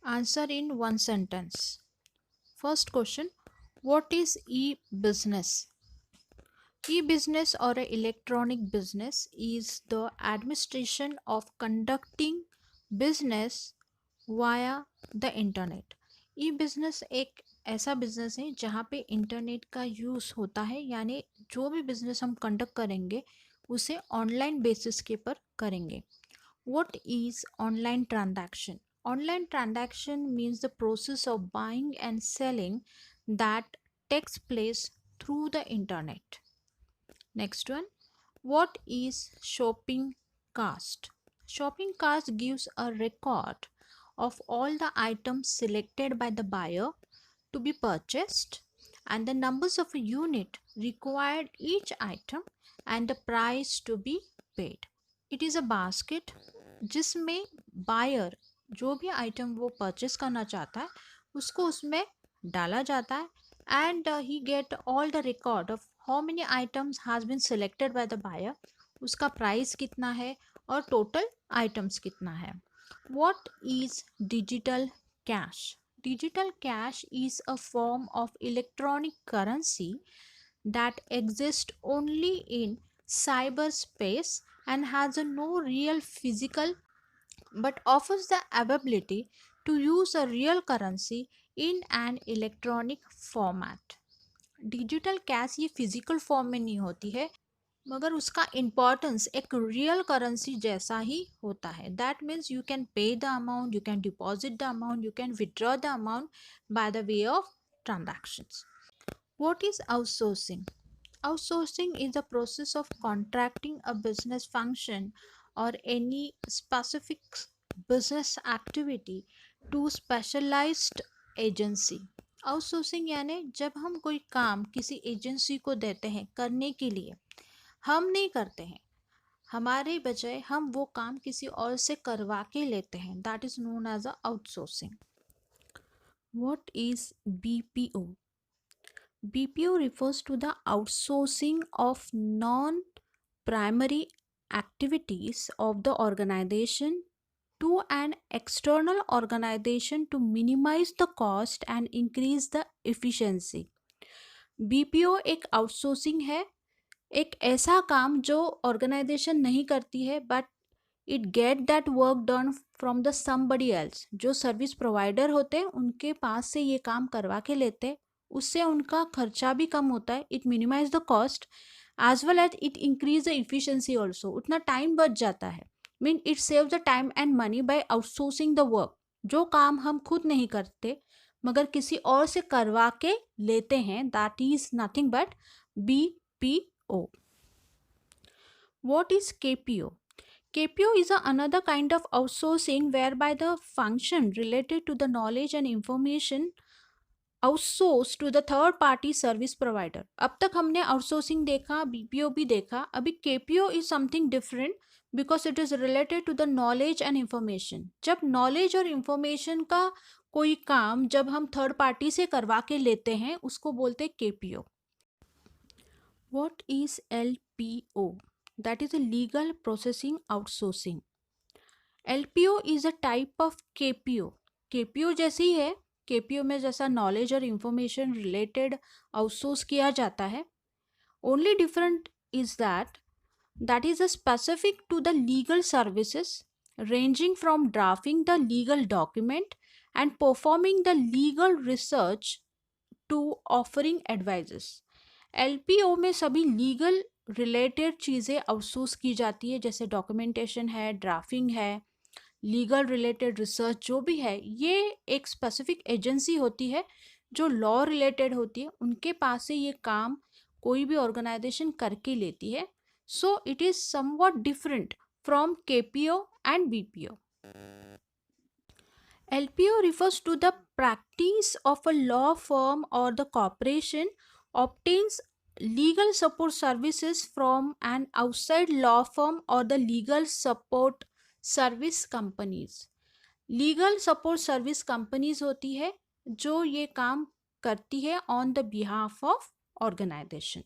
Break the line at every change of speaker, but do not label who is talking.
Answer in one sentence. First question: what is e-business? E-business or a electronic business is the administration of conducting business via the internet. E business एक ऐसा business है जहाँ पे internet का use होता है, यानी जो भी बिजनेस हम कंडक्ट करेंगे उसे ऑनलाइन बेसिस के पर करेंगे. What is online transaction? Online transaction means the process of buying and selling that takes place through the internet. Next one: what is shopping cart? Shopping cart gives a record of all the items selected by the buyer to be purchased and the numbers of a unit required each item and the price to be paid. It is a basket जिसमें buyer जो भी item वो purchase करना चाहता है उसको उसमें डाला जाता है and he get all the record of how many items has been selected by the buyer, उसका प्राइस कितना है और टोटल आइटम्स कितना है. What is digital cash? Digital cash is a form of electronic currency that exists only in cyberspace and has no real physical but offers the ability to use a real currency in an electronic format. Digital cash ये physical form में नहीं होती है, मगर उसका importance एक real currency जैसा ही होता है. That means you can pay the amount, you can deposit the amount, you can withdraw the amount by the way of transactions. What is outsourcing? Outsourcing is the process of contracting a business function or any specific business activity to specialized agency. Outsourcing यानी जब हम कोई काम किसी agency को देते हैं करने के लिए, हम नहीं करते हैं, हमारे बजाय हम वो काम किसी और से करवा के लेते हैं. That is known as a outsourcing. What is BPO? BPO refers to the outsourcing of non-primary activities of the organization to an external organization to minimize the cost and increase the efficiency. BPO एक outsourcing है, एक ऐसा काम जो organisation नहीं करती है but it get that work done from the somebody else. जो सर्विस प्रोवाइडर होते हैं उनके पास से ये काम करवा के लेते हैं, उससे उनका खर्चा भी कम होता है. It minimise the cost as well as it increase the efficiency also. उतना टाइम बच जाता है. Mean it save the time and money by outsourcing the work. जो काम हम खुद नहीं करते मगर किसी और से करवा के लेते हैं, that is nothing but BPO. What is KPO? KPO is another kind of outsourcing whereby the function related to the knowledge and information outsource to the third party service provider. अब तक हमने आउटसोर्सिंग देखा, BPO भी देखा, अभी KPO is something different because it is related to the knowledge and information. जब knowledge और information का कोई काम जब हम थर्ड पार्टी से करवा के लेते हैं उसको बोलते हैं KPO. What is LPO? That is a legal processing outsourcing. LPO is a type of KPO. KPO जैसी ही है, केपीओ में जैसा नॉलेज और इंफॉर्मेशन रिलेटेड आउटसोर्स किया जाता है. Only different is that is a specific to the legal services ranging from drafting the legal document and performing the legal research to offering advices. LPO में सभी legal related चीज़ें outsource की जाती है, जैसे डॉक्यूमेंटेशन है, ड्राफ्टिंग है, legal related research जो भी है. ये एक स्पेसिफिक एजेंसी होती है जो लॉ रिलेटेड होती है, उनके पास से ये काम कोई भी ऑर्गेनाइजेशन करके लेती है. So it is somewhat different from KPO and BPO. LPO refers to the practice of a law firm or the corporation obtains legal support services from an outside law firm or the legal support service companies. Legal support service companies होती है जो ये काम करती है on the behalf of organisation.